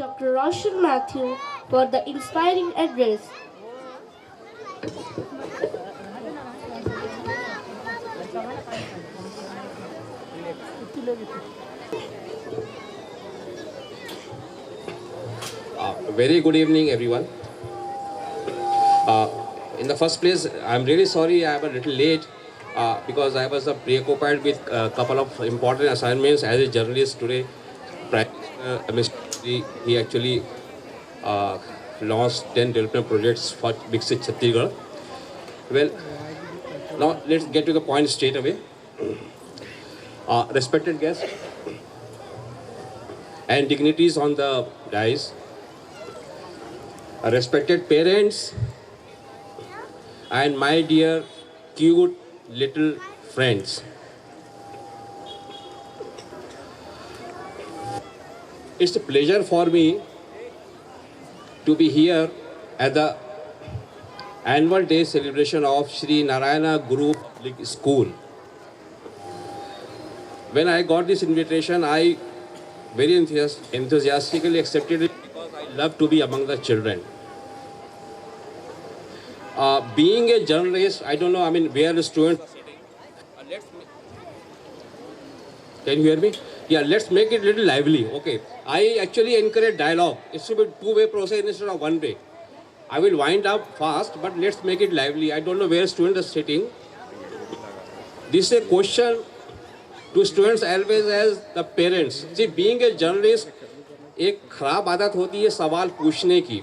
Dr. Roshan Matthew for the inspiring address. Very good evening, everyone. In the first place, I'm really sorry I'm a little late because I was preoccupied with a couple of important assignments as a journalist today. Prime Minister, he actually uh, launched 10 development projects for Viksit Chhattisgarh. Well, now let's get to the point straight away. Respected guests and dignitaries on the dais, respected parents, and my dear cute little friends. It's a pleasure for me to be here at the annual day celebration of Sri Narayana Guru Public School. When I got this invitation, I very enthusiastically accepted it because I love to be among the children. Being a journalist, I don't know, I mean, where the students are sitting. Can you hear me? Yeah, let's make it a little lively. Okay. I actually encourage dialogue. It should be two-way process instead of one way. I will wind up fast, but let's make it lively. I don't know where students are sitting. This is a question to students always as the parents. See, being a journalist, एक खराब आदत होती है सवाल पूछने की.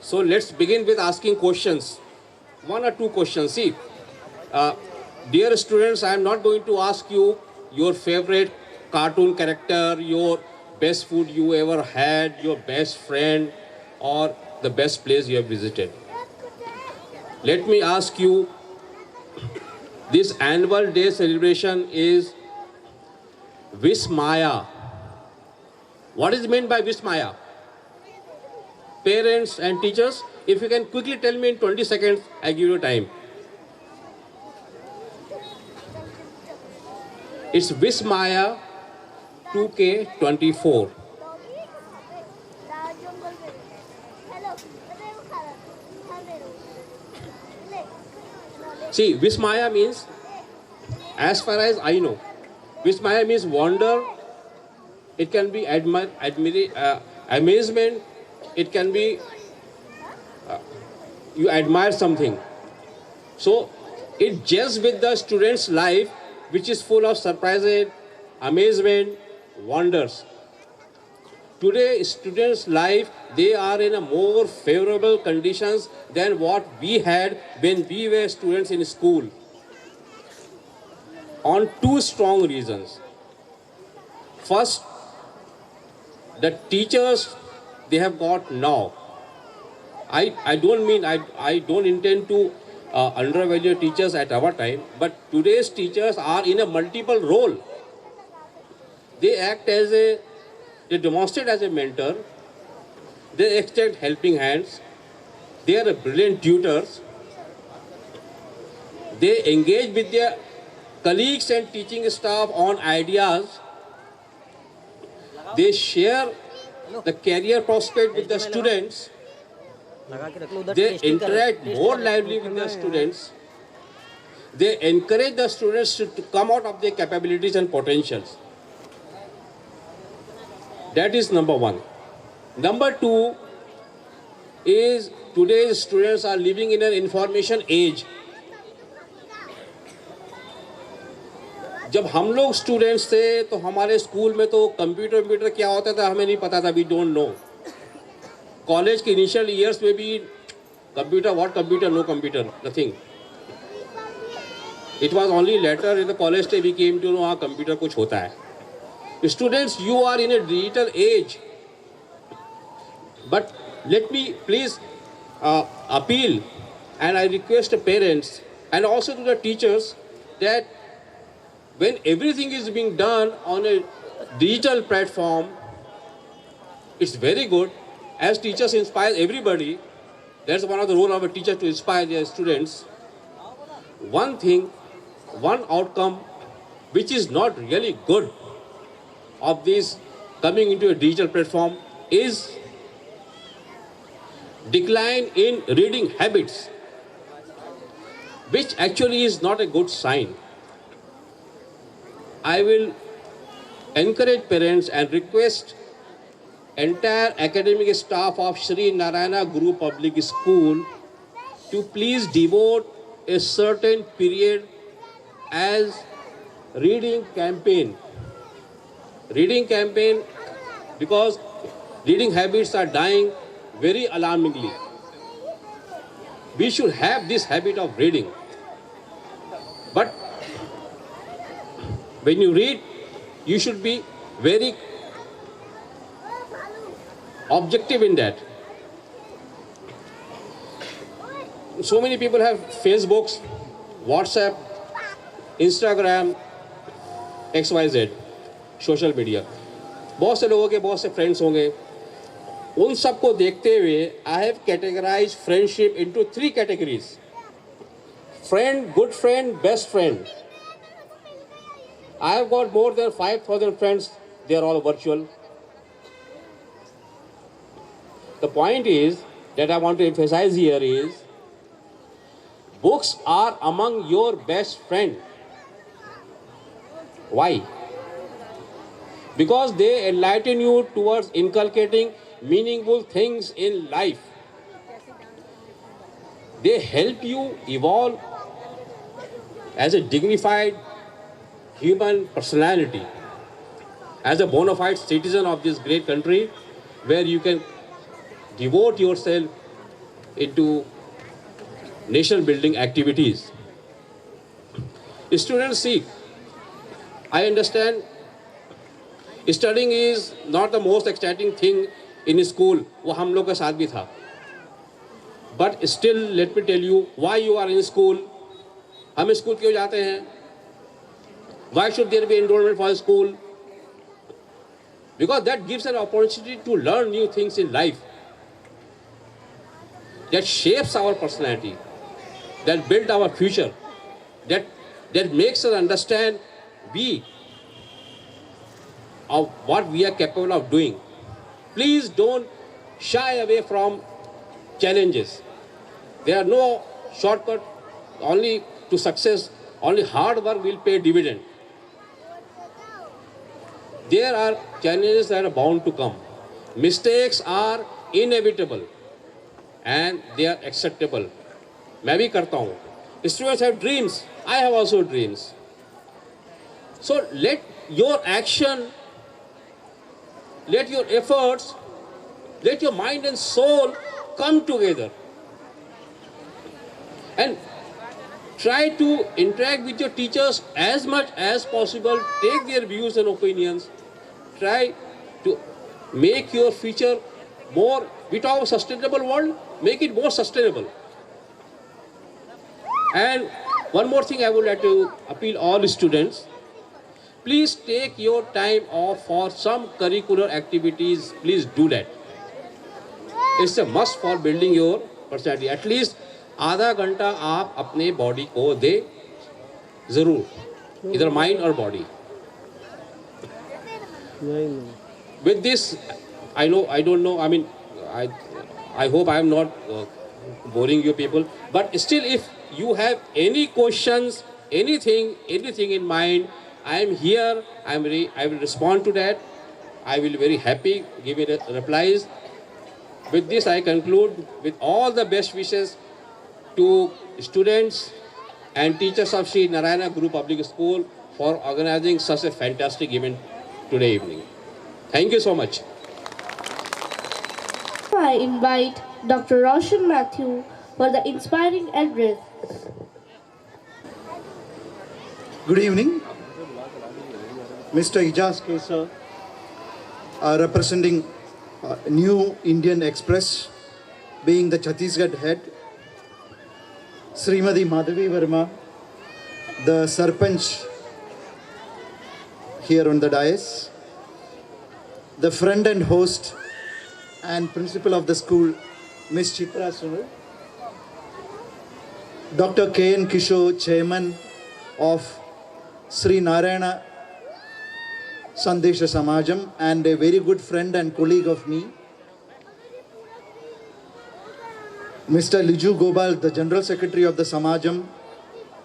So let's begin with asking questions. One or two questions. See, dear students, I am not going to ask you your favorite cartoon character, your best food you ever had, your best friend, or the best place you have visited. Let me ask you, this annual day celebration is Vismaya. What is meant by Vismaya? Parents and teachers, if you can quickly tell me in 20 seconds, I give you time. It's Vismaya 2K24. See, Vismaya means, as far as I know, Vismaya means wonder. It can be amazement. It can be you admire something. So it just with the student's life, which is full of surprises, amazement, wonders. Today, students' life, they are in a more favorable conditions than what we had when we were students in school. On two strong reasons. First, the teachers they have got now. I don't intend to undervalue teachers at our time, but today's teachers are in a multiple role. They demonstrate as a mentor, they extend helping hands, they are brilliant tutors, they engage with their colleagues and teaching staff on ideas, they share the career prospect with the students, they interact more lively with the students, they encourage the students to come out of their capabilities and potentials. That is number one. Number two is today's students are living in an information age. जब हम लोग students थे तो हमारे school में तो computer क्या होता था हमें नहीं पता था. We don't know. कॉलेज के इनिशियल ईयर्स में भी computer no computer nothing. It was only later in the college day we came to know हाँ कंप्यूटर कुछ होता है. Students you are in a digital age, but let me please appeal and I request the parents and also to the teachers that when everything is being done on a digital platform, it's very good. As teachers inspire everybody, that's one of the role of a teacher to inspire their students. One thing, one outcome which is not really good of this coming into a digital platform is decline in reading habits, which actually is not a good sign. I will encourage parents and request entire academic staff of Sri Narayana Guru Public School to please devote a certain period as reading campaign. Reading campaign, because reading habits are dying very alarmingly. We should have this habit of reading. But when you read, you should be very objective in that. So many people have Facebooks, WhatsApp, Instagram, XYZ, social media. बहुत से लोगों के बहुत से friends होंगे. उन सबको देखते हुए I have categorize friendship into 3 categories. Friend, good friend, best friend. I have got more than 5,000 friends. They are all virtual. The point is that I want to emphasize here is books are among your best friend. Why? Because they enlighten you towards inculcating meaningful things in life. They help you evolve as a dignified human personality, as a bona fide citizen of this great country, where you can devote yourself into nation building activities. Students seek, I understand studying is not the most exciting thing in school. वो हम लोग के साथ भी था. But still, let me tell you why you are in school. हम school क्यों जाते हैं? Why should there be enrollment for school? Because that gives an opportunity to learn new things in life. That shapes our personality. That builds our future. That makes us understand of what we are capable of doing. Please don't shy away from challenges. There are no shortcuts only to success. Only hard work will pay dividend. There are challenges that are bound to come. Mistakes are inevitable and they are acceptable. मैं भी करता हूँ. Students have dreams. I have also dreams. So let your action, let your efforts, let your mind and soul come together. And try to interact with your teachers as much as possible. Take their views and opinions. Try to make your future more, we talk about sustainable world, make it more sustainable. And one more thing I would like to appeal all students. Please take your time off for some curricular activities. Please do that. It's a must for building your personality. At least आधा घंटा आप अपने body को दे जरूर, इधर mind और body. With this, I don't know, I mean, I hope I am not boring you people, but still if you have any questions, anything in mind, I am here, I will respond to that. I will be very happy giving replies. With this, I conclude with all the best wishes to students and teachers of Sri Narayana Guru Public School for organizing such a fantastic event today evening. Thank you so much. I invite Dr. Roshan Matthew for the inspiring address. Good evening. Mr. Ijaz Kesar, representing New Indian Express, being the Chhattisgarh head. Srimati Madhavi Verma, the Sarpanch here on the dais, the friend and host and principal of the school, Ms. Chitra Sunil, Dr. K.N. Kishore, chairman of Sri Narayana Sandesha Samajam and a very good friend and colleague of me, Mr. Liju Gobal, the General Secretary of the Samajam,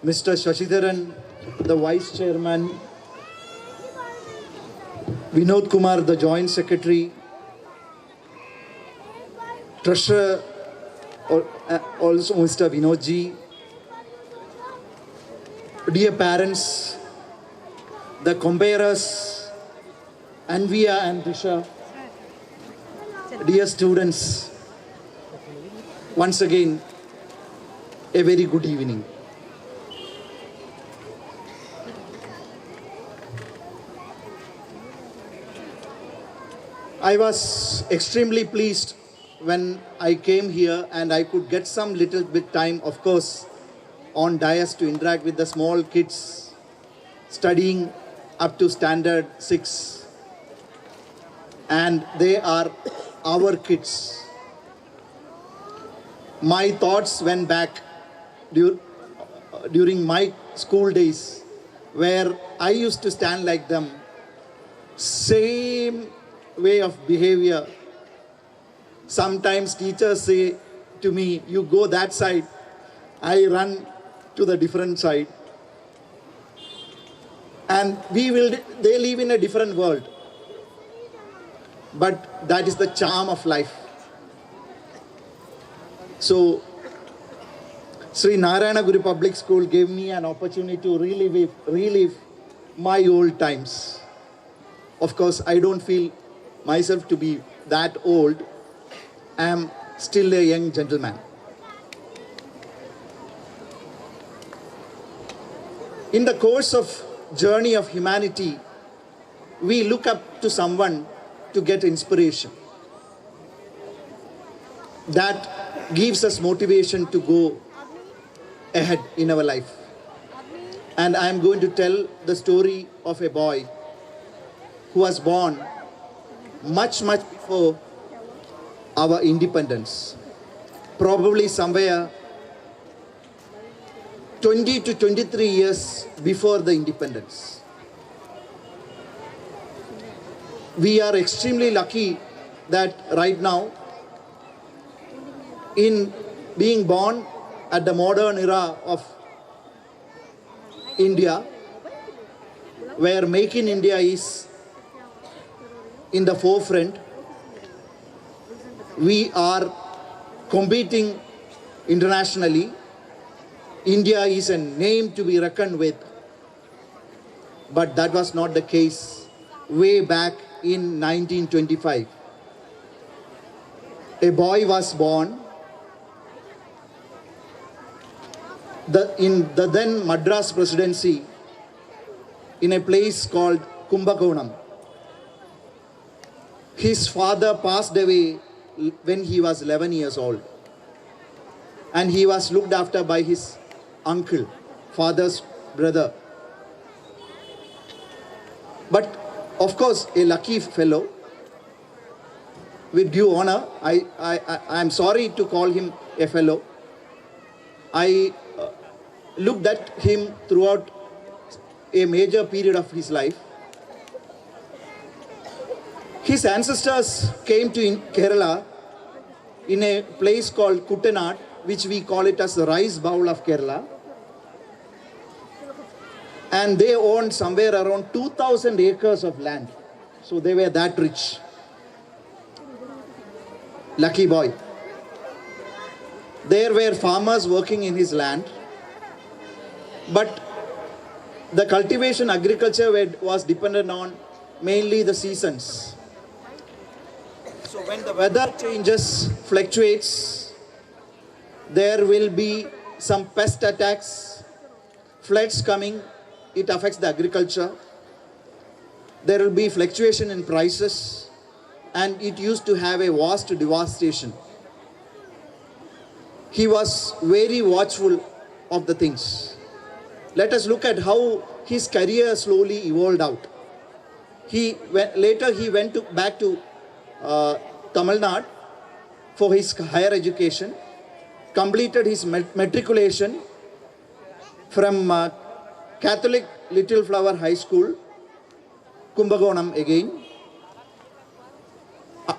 Mr. Shashidharan, the Vice Chairman, Vinod Kumar, the Joint Secretary, Treasurer, also Mr. Vinodji, dear parents, the comparers, Anvia and Disha, dear students, once again, a very good evening. I was extremely pleased when I came here and I could get some little bit time, of course, on dais to interact with the small kids studying up to standard 6. And they are our kids. My thoughts went back during my school days where I used to stand like them. Same way of behavior. Sometimes teachers say to me, you go that side. I run to the different side. And they live in a different world. But that is the charm of life. So, Sri Narayana Guru Public School gave me an opportunity to relive my old times. Of course, I don't feel myself to be that old. I am still a young gentleman. In the course of journey of humanity, we look up to someone to get inspiration. That gives us motivation to go ahead in our life. And I am going to tell the story of a boy who was born much before our independence. Probably somewhere 20 to 23 years before the independence. We are extremely lucky that right now, in being born at the modern era of India, where Make in India is in the forefront, we are competing internationally. India is a name to be reckoned with, but that was not the case way back in 1925. A boy was born in the then Madras Presidency in a place called Kumbakonam. His father passed away when he was 11 years old, and he was looked after by his uncle, father's brother. But of course, a lucky fellow. With due honor, I am sorry to call him a fellow. I looked at him throughout a major period of his life. His ancestors came to Kerala in a place called Kuttanad, which we call it as the rice bowl of Kerala. And they owned somewhere around 2,000 acres of land. So they were that rich. Lucky boy. There were farmers working in his land. But the cultivation agriculture was dependent on mainly the seasons. So when the weather changes, fluctuates, there will be some pest attacks, floods coming, it affects the agriculture. There will be fluctuation in prices, and it used to have a vast devastation. He was very watchful of the things. Let us look at how his career slowly evolved out. Later he went back to Tamil Nadu for his higher education, completed his matriculation from Catholic Little Flower High School, Kumbakonam again.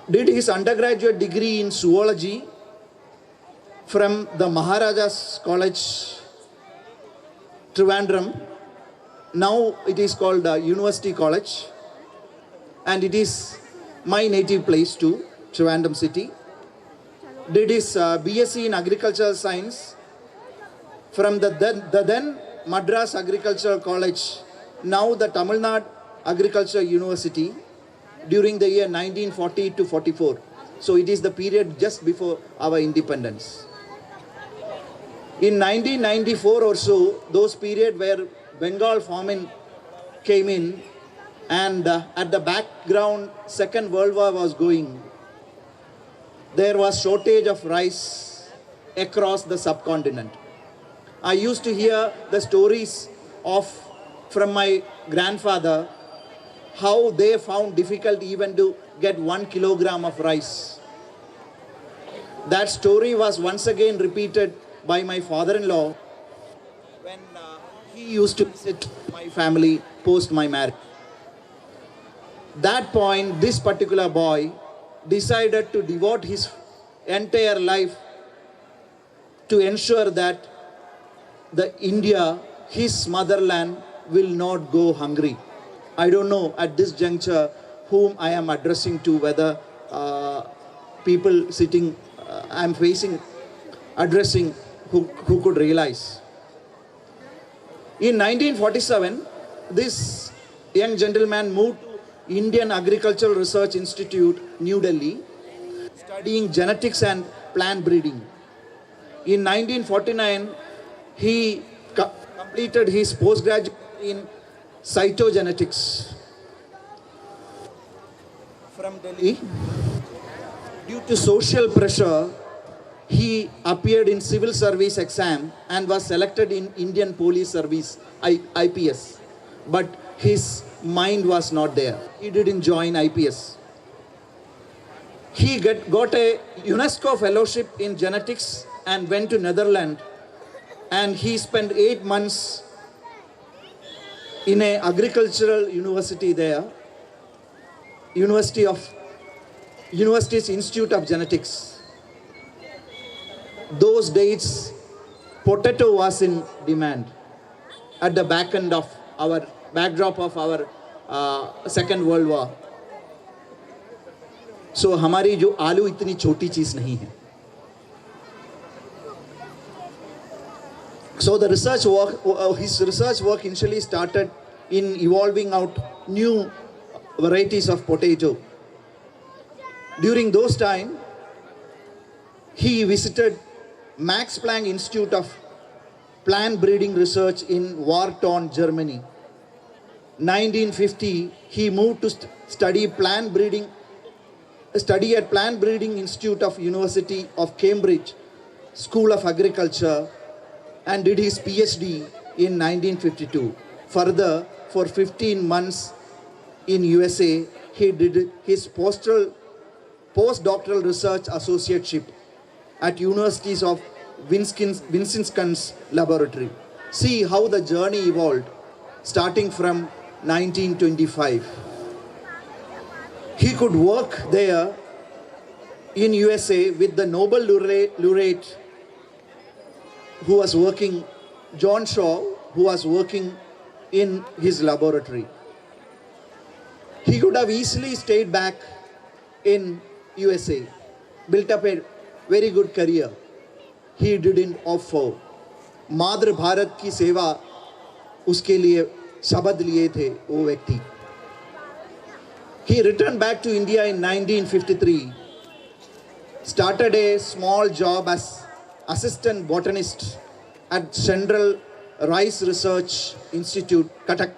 Did his undergraduate degree in zoology from the Maharaja's College, Trivandrum. Now it is called University College, and it is my native place too, Trivandrum city. Did his BSc in Agricultural Science from the then Madras Agricultural College, now the Tamil Nadu Agriculture University, during the year 1940 to 44. So it is the period just before our independence. In 1994 or so, those period where Bengal famine came in, and at the background Second World War was going, there was shortage of rice across the subcontinent. I used to hear the stories from my grandfather, how they found difficult even to get 1 kilogram of rice. That story was once again repeated by my father-in-law when he used to visit my family post my marriage. That point, this particular boy decided to devote his entire life to ensure that the India, his motherland, will not go hungry. I don't know at this juncture whom I am addressing to, whether people sitting, I am addressing who could realize. In 1947, this young gentleman moved to Indian Agricultural Research Institute, New Delhi, studying genetics and plant breeding. In 1949, he completed his postgraduate in cytogenetics from Delhi. Due to social pressure, he appeared in civil service exam and was selected in Indian Police Service, IPS. But his mind was not there. He didn't join IPS. He got a UNESCO fellowship in genetics and went to Netherlands, and he spent 8 months in an agricultural university there, University's Institute of Genetics. Those days, potato was in demand at the backdrop of our Second World War. So हमारी जो आलू इतनी छोटी चीज नहीं है. So the research work, his research work initially started in evolving out new varieties of potato. During those time, he visited Max Planck Institute of Plant Breeding Research in war-torn Germany. 1950, he moved to study at Plant Breeding Institute of University of Cambridge, School of Agriculture, and did his PhD in 1952. Further, for 15 months in USA, he did his postdoctoral research associateship at Universities of Wisconsin's laboratory. See how the journey evolved, starting from 1925. He could work there in USA with the Nobel laureate who was working, John Shaw, who was working in his laboratory. He could have easily stayed back in USA, built up a very good career. He didn't opt for. मातृ भारत की सेवा उसके लिए शब्द लिए थे वो व्यक्ति. He returned back to India in 1953, started a small job as assistant botanist at Central Rice Research Institute, Cuttack.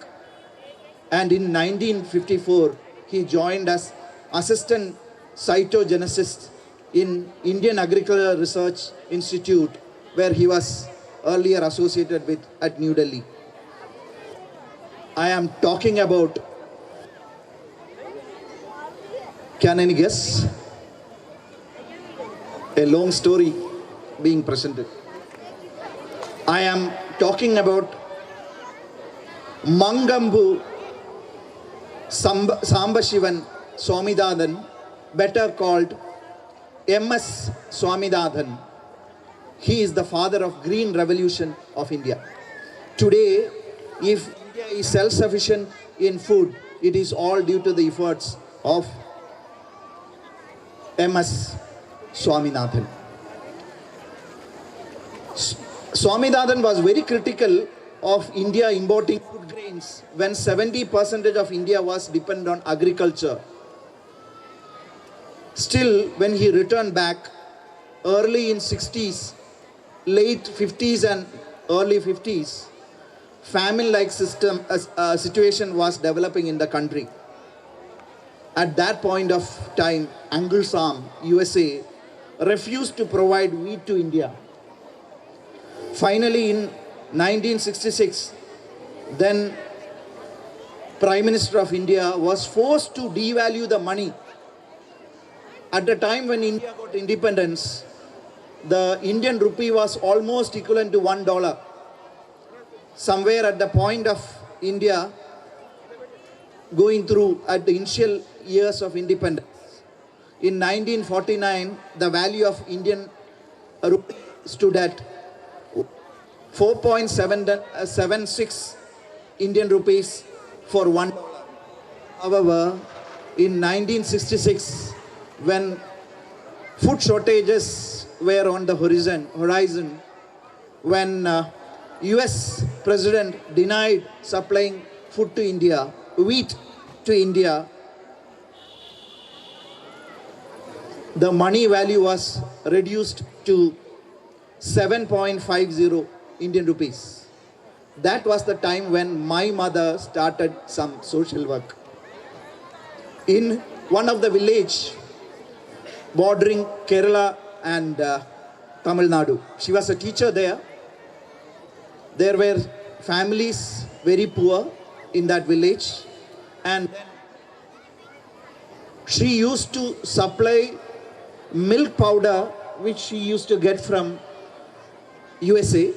And in 1954, he joined as assistant cytogeneticist in Indian Agricultural Research Institute, where he was earlier associated with at New Delhi. I am talking about, can any guess? A long story being presented. I am talking about Mangambu Sambashivan Swaminathan, better called M.S. Swaminathan, He is the father of green revolution of India. Today, if India is self-sufficient in food, it is all due to the efforts of M.S. Swaminathan. Swaminathan was very critical of India importing food grains when 70% of India was dependent on agriculture. Still, when he returned back early in 60s, late 50s and early 50s, famine-like situation was developing in the country. At that point of time, Anglesam, USA, refused to provide wheat to India. Finally, in 1966, then Prime Minister of India was forced to devalue the money. At the time when India got independence, the Indian rupee was almost equivalent to $1. Somewhere at the point of India going through at the initial years of independence. In 1949, the value of Indian rupee stood at 4.76 Indian rupees for $1. However, in 1966, when food shortages were on the horizon, when US President denied supplying food to India, wheat to India, the money value was reduced to 7.50 Indian rupees. That was the time when my mother started some social work. In one of the village bordering Kerala and Tamil Nadu. She was a teacher there. There were families very poor in that village, and she used to supply milk powder which she used to get from USA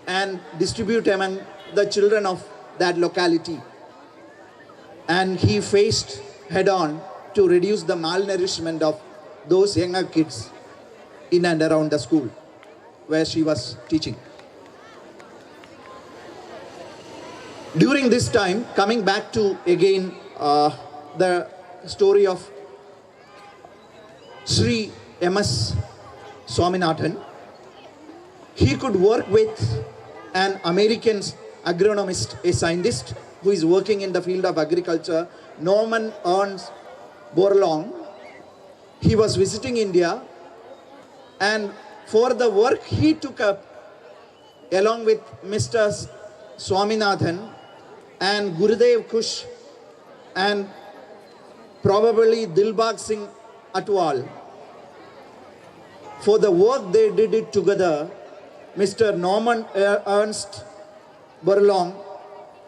and distribute among the children of that locality. And he faced head-on to reduce the malnourishment of those younger kids in and around the school where she was teaching. During this time, coming back to again the story of Sri M.S. Swaminathan, he could work with an American agronomist, a scientist who is working in the field of agriculture, Norman Ernst Borlaug. He was visiting India, and for the work he took up along with Mr. Swaminathan and Gurudev Kush and probably Dilbag Singh Atwal, for the work they did it together, Mr. Norman Ernst Borlaug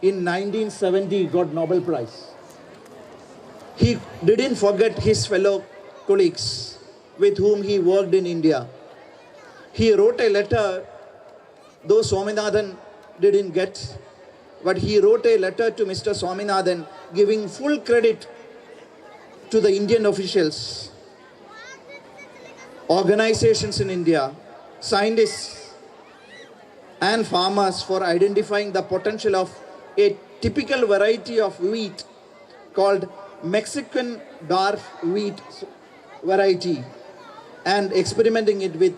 in 1970 got Nobel Prize. He didn't forget his fellow colleagues with whom he worked in India. He wrote a letter, though Swaminathan didn't get, but he wrote a letter to Mr. Swaminathan giving full credit to the Indian officials, organizations in India, scientists and farmers for identifying the potential of a typical variety of wheat called Mexican dwarf wheat variety and experimenting it with.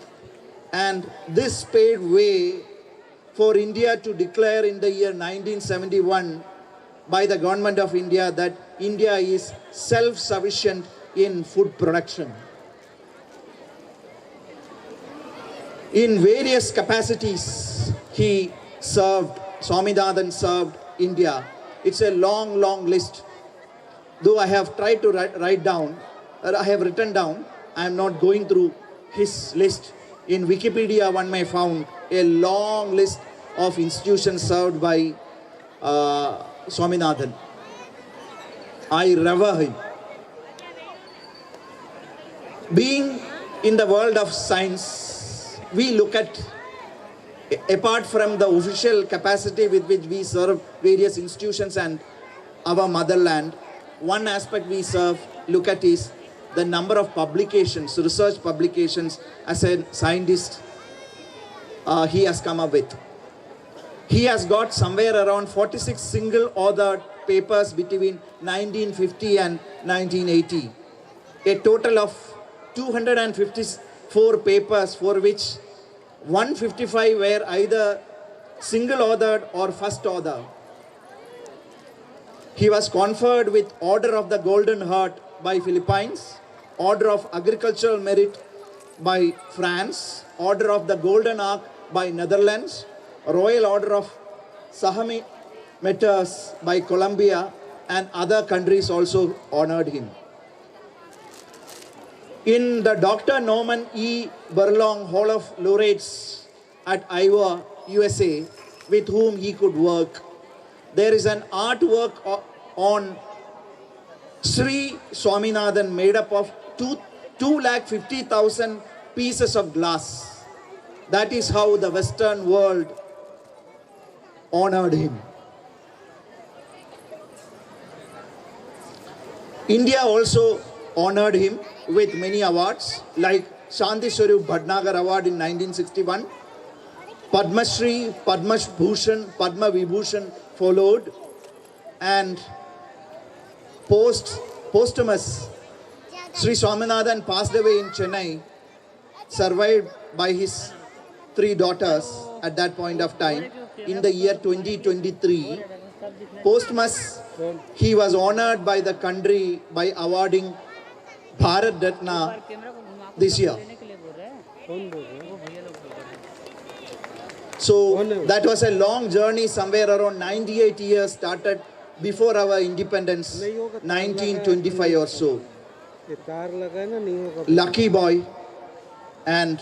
And this paved way for India to declare in the year 1971 by the government of India that India is self-sufficient in food production. In various capacities, Swaminathan served India. It's a long, long list. Though I have tried to write down, I have written down, I am not going through his list. In Wikipedia, one may found a long list of institutions served by Swaminathan. I revere him. Being in the world of science, we look at, apart from the official capacity with which we serve various institutions and our motherland, one aspect we look at is the number of publications, research publications as a scientist he has come up with. He has got somewhere around 46 single authored papers between 1950 and 1980. A total of 254 papers, for which 155 were either single authored or first author. He was conferred with Order of the Golden Heart by Philippines, Order of Agricultural Merit by France, Order of the Golden Ark by Netherlands, Royal Order of Sahami Metters by Colombia, and other countries also honored him. In the Dr. Norman E. Burlong Hall of Laureates at Iowa, USA, with whom he could work, there is an artwork on Sri Swaminathan made up of 250,000 pieces of glass. That is how the Western world honored him. India also honored him with many awards like Shanti Swarup Bhatnagar Award in 1961, Padma Shri, Padma Bhushan, Padma Vibhushan followed, and posthumous Sri Swaminathan passed away in Chennai, survived by his 3 daughters at that point of time. In the year 2023, posthumous, he was honored by the country by awarding Bharat Ratna this year. So that was a long journey, somewhere around 98 years, started before our independence, 1925 or so. Lucky boy and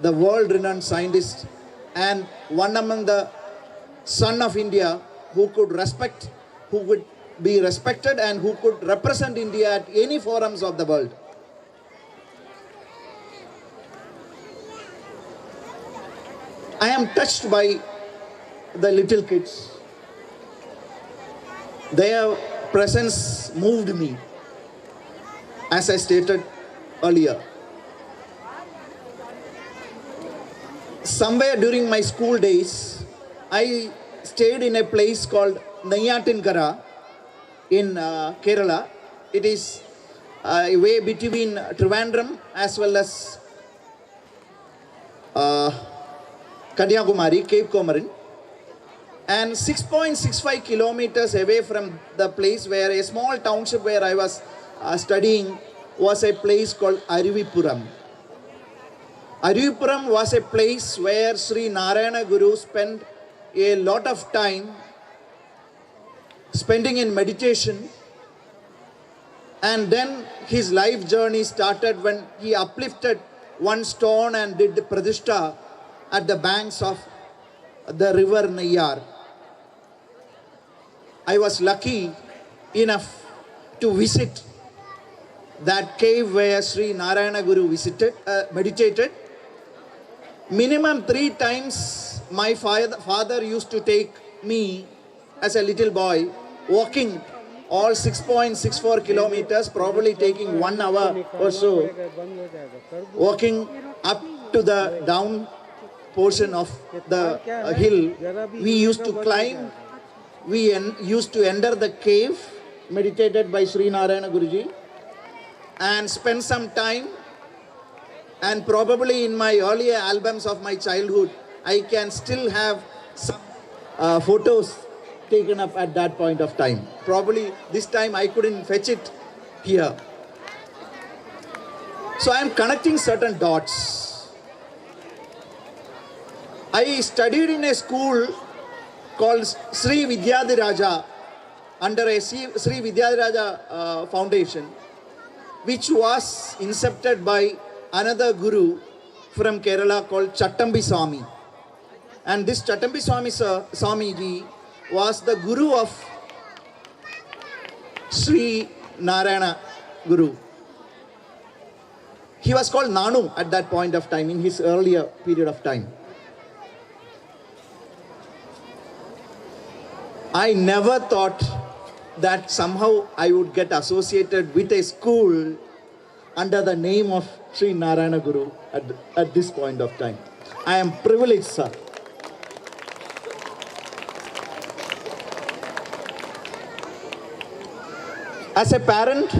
the world-renowned scientist, and one among the son of India who could be respected and who could represent India at any forums of the world. I am touched by the little kids. Their presence moved me, as I stated earlier. Somewhere during my school days, I stayed in a place called Nayatinkara in Kerala. It is a way between Trivandrum as well as Kanyakumari, Cape Comorin, and 6.65 kilometers away from the place where a small township where I was studying was a place called Arivipuram. Arivipuram was a place where Sri Narayana Guru spent a lot of time spending in meditation, and then his life journey started when he uplifted one stone and did pradishta at the banks of the river Nayar. I was lucky enough to visit that cave where Sri Narayana Guru meditated. Minimum 3 times my father used to take me as a little boy walking all 6.64 kilometers, probably taking 1 hour or so, walking up to the down portion of the hill. We used to climb, we used to enter the cave meditated by Sri Narayana Guruji and spend some time. And probably in my earlier albums of my childhood, I can still have some photos taken up at that point of time. Probably this time I couldn't fetch it here. So I am connecting certain dots. I studied in a school called Sri Vidyadhiraja, under a Sri Vidyadhiraja Foundation, which was incepted by another guru from Kerala called Chattambi Swami. And this Chattambi Swamiji was the guru of Sri Narayana Guru. He was called Nanu at that point of time, in his earlier period of time. I never thought that somehow I would get associated with a school under the name of Sri Narayana Guru. at this point of time. I am privileged, sir. As a parent,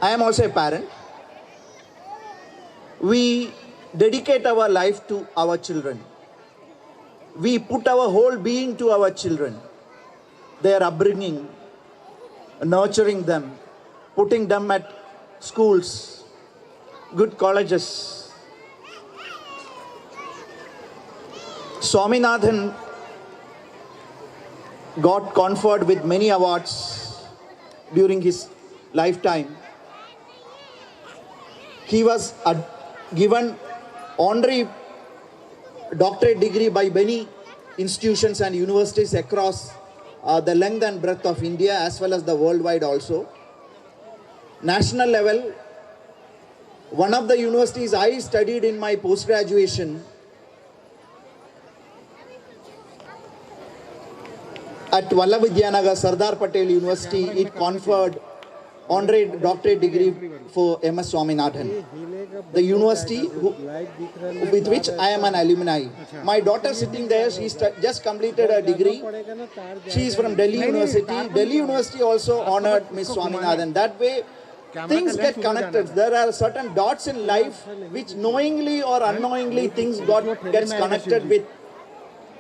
I am also a parent. We dedicate our life to our children. We put our whole being to our children, their upbringing, nurturing them, putting them at schools, good colleges. Swaminathan got conferred with many awards during his lifetime. He was given honorary doctorate degree by many institutions and universities across the length and breadth of India as well as the worldwide also. National level, one of the universities I studied in my post-graduation at Vallavidhyanagar Sardar Patel University, it conferred honorary doctorate degree for M.S. Swaminathan. The university with which I am an alumni. My daughter sitting there, she just completed her degree. She is from Delhi University. Delhi University also honored Miss Swaminathan. That way, things get connected. There are certain dots in life which knowingly or unknowingly things gets connected with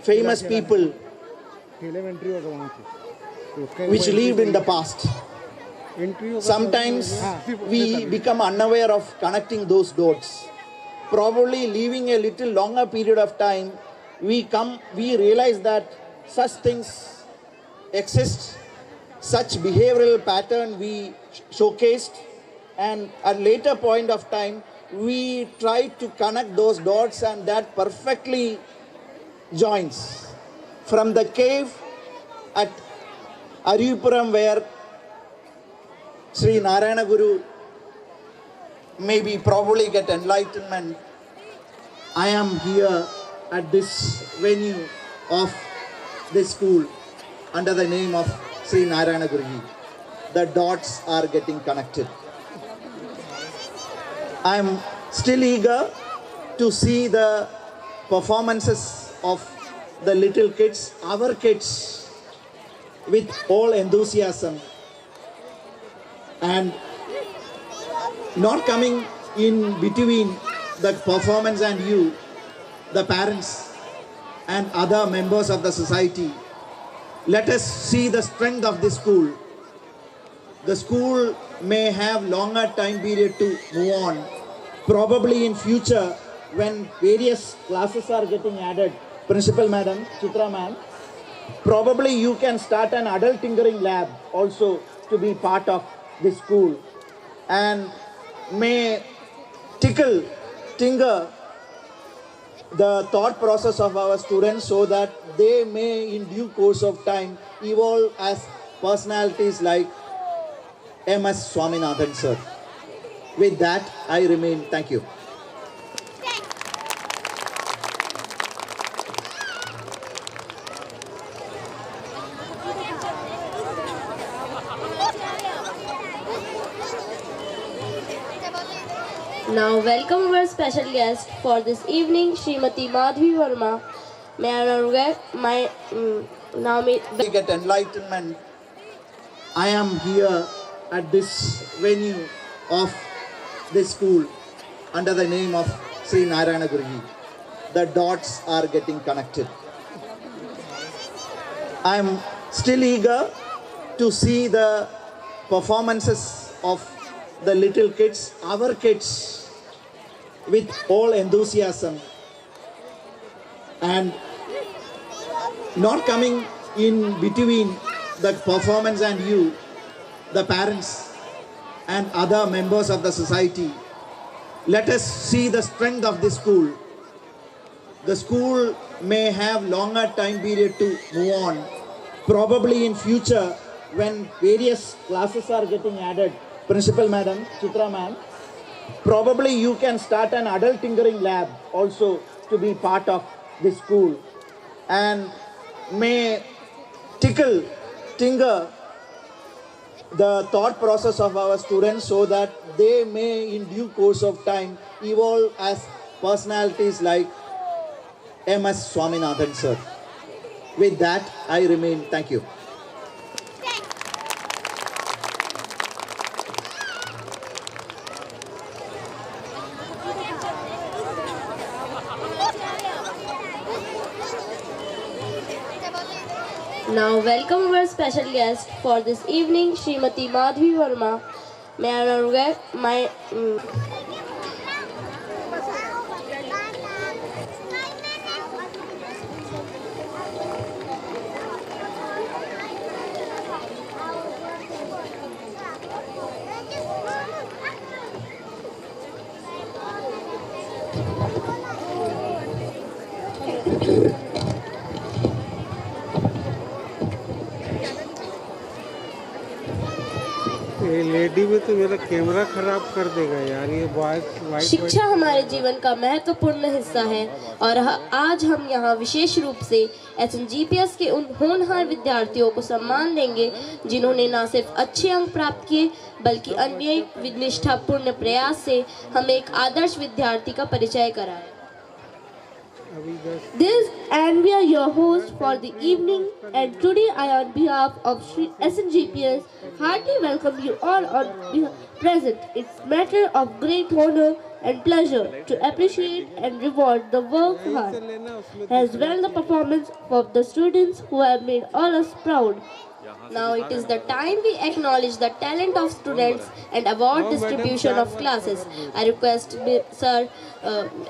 famous people which lived in the past. Sometimes we become unaware of connecting those dots. Probably leaving a little longer period of time, we realize that such things exist, such behavioral pattern we showcased, and at later point of time, we try to connect those dots and that perfectly joins. From the cave at Aripuram where Sri Narayana Guru probably get enlightenment, I am here at this venue of this school under the name of Sri Narayana Guru. The dots are getting connected. I am still eager to see the performances of the little kids, our kids, with all enthusiasm. And not coming in between the performance and you, the parents and other members of the society. Let us see the strength of this school. The school may have longer time period to move on. Probably in future, when various classes are getting added, Principal Madam, Chitra Ma'am, probably you can start an adult tinkering lab also to be part of this school and may tinker the thought process of our students so that they may in due course of time evolve as personalities like M.S. Swaminathan sir. With that, I remain. Thank you. Now welcome our special guest for this evening, Srimati Madhvi Verma. May I Get enlightenment. I am here at this venue of this school under the name of Sri Narayana Guru. The dots are getting connected. I am still eager to see the performances of the little kids, our kids, with all enthusiasm and not coming in between the performance and you, the parents and other members of the society. Let us see the strength of this school. The school may have longer time period to move on. Probably in future, when various classes are getting added, Principal Madam, Chitra Ma'am, probably you can start an adult tinkering lab also to be part of this school and may tinker the thought process of our students so that they may in due course of time evolve as personalities like M.S. Swaminathan sir. With that, I remain. Thank you. Now welcome our special guest for this evening, Srimati Madhvi Verma. May I now get my ये lady में तो मेरा camera खराब कर देगा यार। ये white शिक्षा हमारे जीवन का महत्वपूर्ण हिस्सा है और आज हम यहाँ विशेष रूप से SNGPS के उन होनहार विद्यार्थियों को सम्मान देंगे जिन्होंने न सिर्फ अच्छे अंक प्राप्त किए बल्कि अन्य निष्ठापूर्ण प्रयास से हमें एक आदर्श विद्यार्थी का परिचय कराया। This and we are your host for the evening, and today I on behalf of SNGPS heartily welcome you all on present. It's matter of great honor and pleasure to appreciate and reward the work hard, as well the performance of the students who have made all us proud. Now it is the time we acknowledge the talent of students and award distribution of classes. I request Sir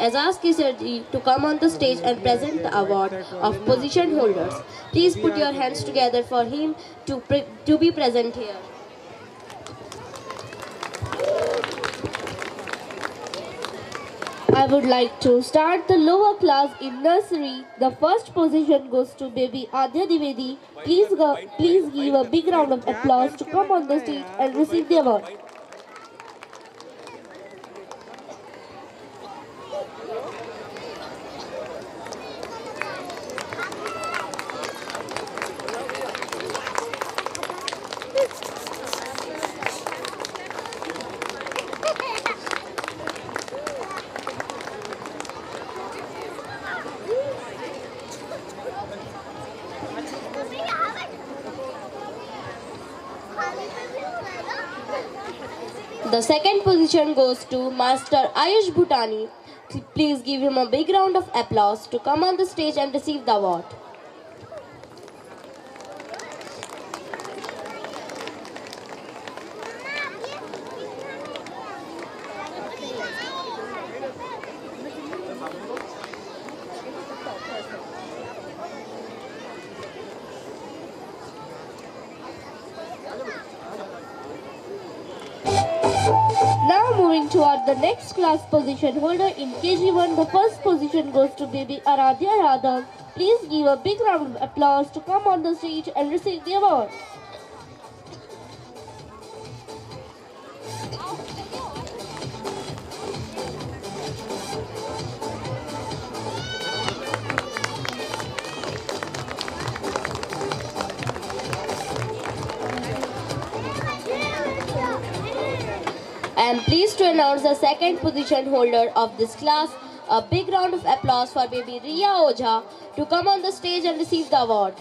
Azaski Sir to come on the stage and present the award of position holders. Please put your hands together for him to be present here. I would like to start the lower class in nursery. The first position goes to baby Adya Divedi. Please give a big round of applause to come on the stage and receive the award. The second position goes to Master Ayush Bhutani. Please give him a big round of applause to come on the stage and receive the award. Now moving toward the next class position holder in KG1, the first position goes to baby Aradhya Radha. Please give a big round of applause to come on the stage and receive the award. I am pleased to announce the second position holder of this class. A big round of applause for baby Riya Ojha to come on the stage and receive the award.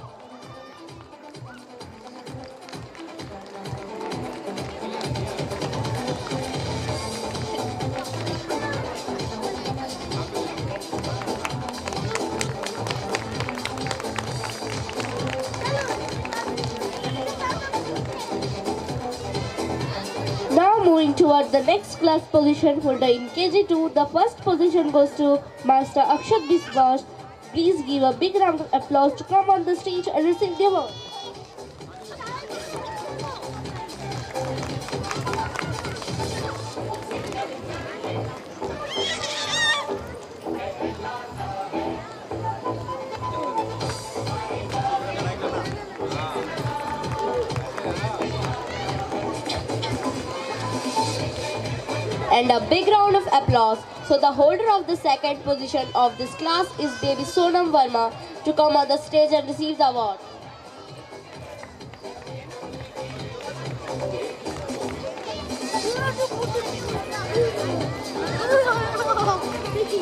Now moving toward the next class position holder in KG2, the first position goes to Master Akshat Biswas. Please give a big round of applause to come on the stage and receive the award. And a big round of applause. So the holder of the second position of this class is baby Sonam Verma to come on the stage and receive the award. Today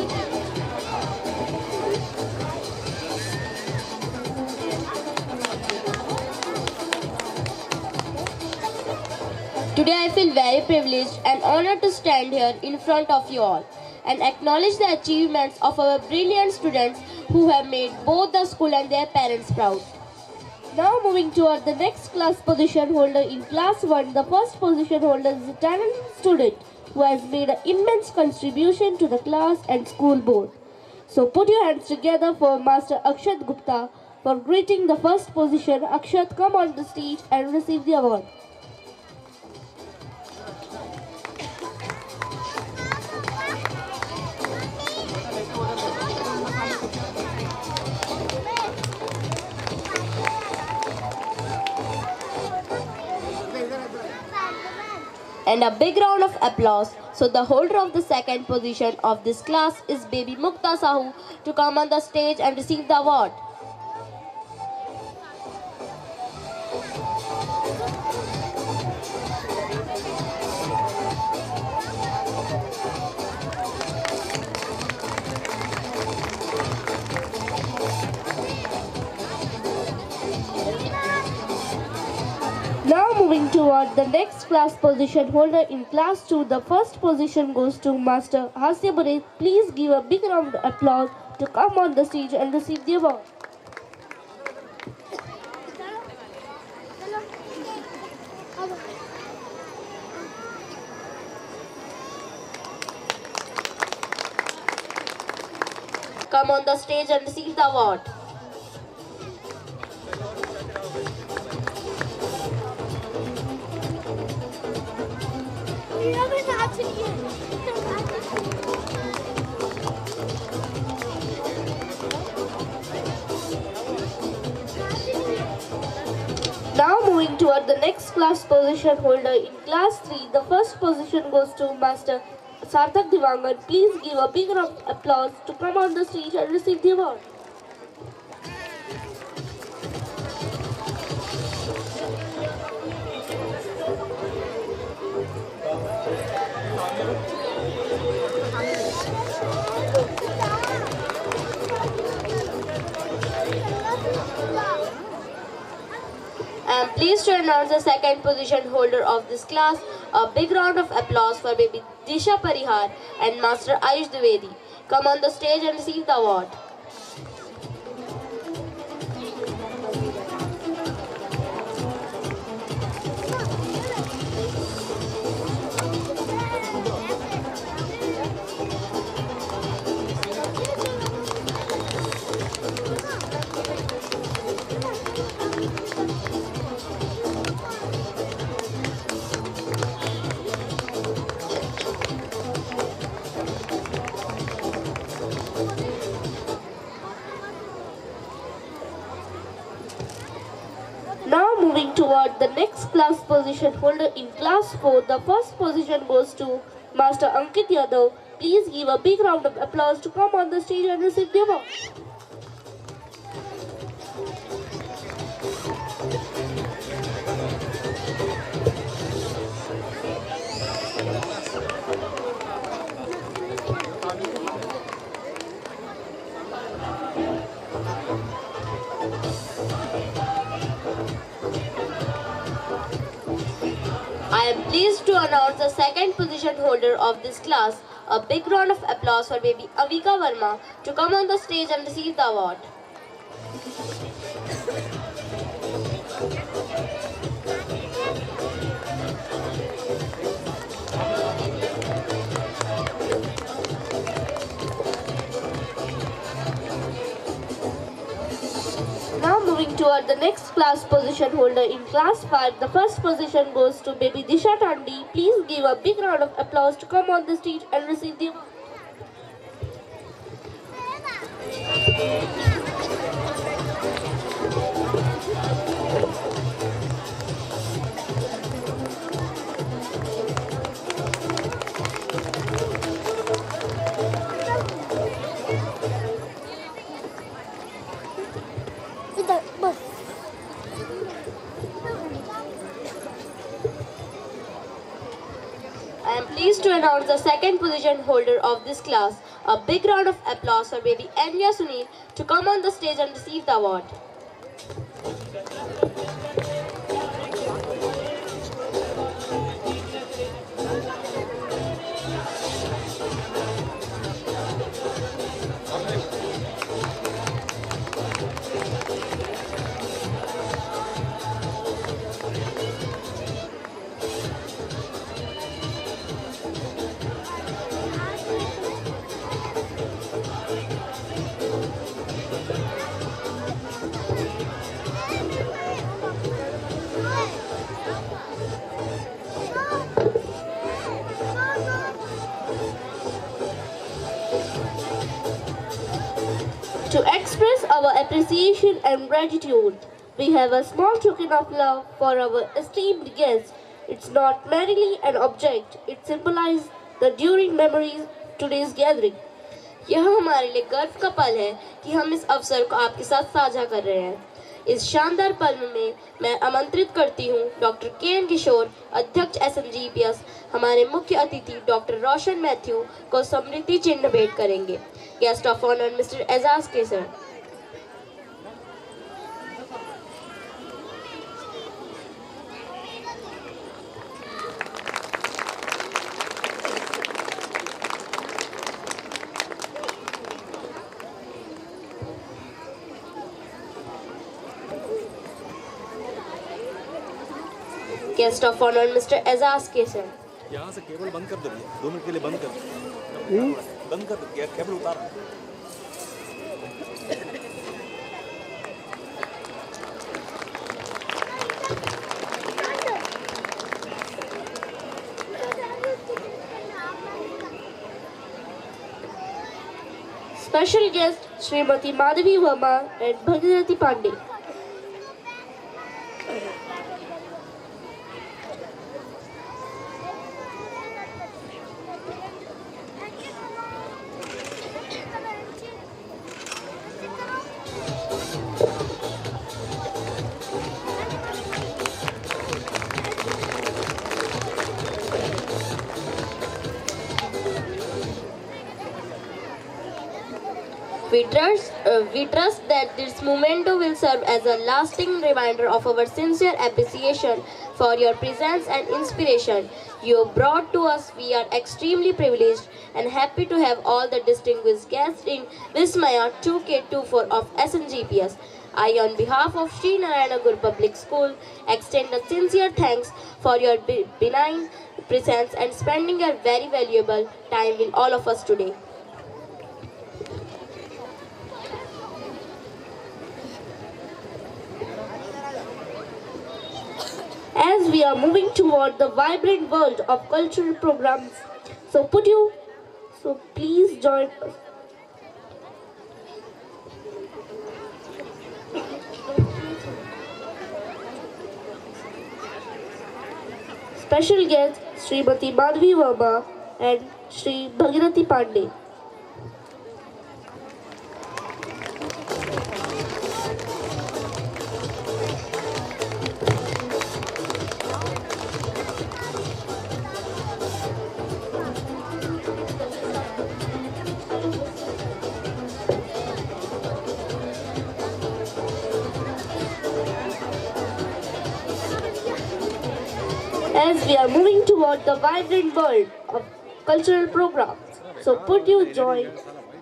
I feel very privileged and honored to stand here in front of you all and acknowledge the achievements of our brilliant students who have made both the school and their parents proud. Now moving toward the next class position holder in class 1, the first position holder is a talented student who has made an immense contribution to the class and school both. So put your hands together for Master Akshat Gupta for greeting the first position. Akshat, come on the stage and receive the award. And a big round of applause. So the holder of the second position of this class is baby Mukta Sahu to come on the stage and receive the award. Now moving toward the next class position holder in class 2, the first position goes to Master Hasya Bure. Please give a big round of applause to come on the stage and receive the award. Come on the stage and receive the award. Now moving toward the next class position holder in class 3, the first position goes to Master Sarthak Divangan. Please give a big round of applause to come on the stage and receive the award. I am pleased to announce the second position holder of this class. A big round of applause for baby Disha Parihar and Master Ayush Dwivedi. Come on the stage and receive the award. Now moving toward the next class position holder in class 4, the first position goes to Master Ankit Yadav. Please give a big round of applause to come on the stage and receive the award. I am pleased to announce the second position holder of this class. A big round of applause for baby Avika Verma to come on the stage and receive the award. Now moving toward the next class position holder in class 5, the first position goes to baby Disha Tandi. Please give a big round of applause to come on the stage and receive the award. I am pleased to announce the second position holder of this class. A big round of applause for baby Anya Sunil to come on the stage and receive the award. To express our appreciation and gratitude, we have a small token of love for our esteemed guests. It's not merely an object, it symbolizes the enduring memories of today's gathering. यह हमारे लिए गर्व का पल है कि हम इस अवसर को आपके साथ साझा कर रहे हैं। इस शानदार पल में मैं आमंत्रित करती हूँ डॉक्टर के.एन. किशोर, अध्यक्ष SNGPS, हमारे मुख्य अतिथि डॉक्टर रोशन मैथ्यू को स्मृति चिन्ह भेंट करेंगे। Guest of honour mister Ejaz Kesar. Guest of honour mister Ejaz Kesar. यहाँ से केबल बंद कर दो भैया, 2 मिनट के लिए बंद कर बंद कर दो, केबल उतार। Special guest Srimati Madhavi Verma and Bhagirathi Pandey. We trust that this memento will serve as a lasting reminder of our sincere appreciation for your presence and inspiration you brought to us. We are extremely privileged and happy to have all the distinguished guests in Vismaya 2K24 of SNGPS. I, on behalf of Sri Narayana Guru Public School, extend a sincere thanks for your benign presence and spending your very valuable time with all of us today. As we are moving toward the vibrant world of cultural programs, so please join us. Special guests Srimati Madhavi Verma and Sri Bhagirathi Pandey. As we are moving toward the vibrant world of cultural programs, so put your joy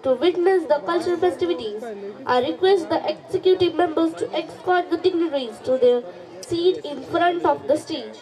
to witness the cultural festivities. I request the executive members to escort the dignitaries to their seat in front of the stage.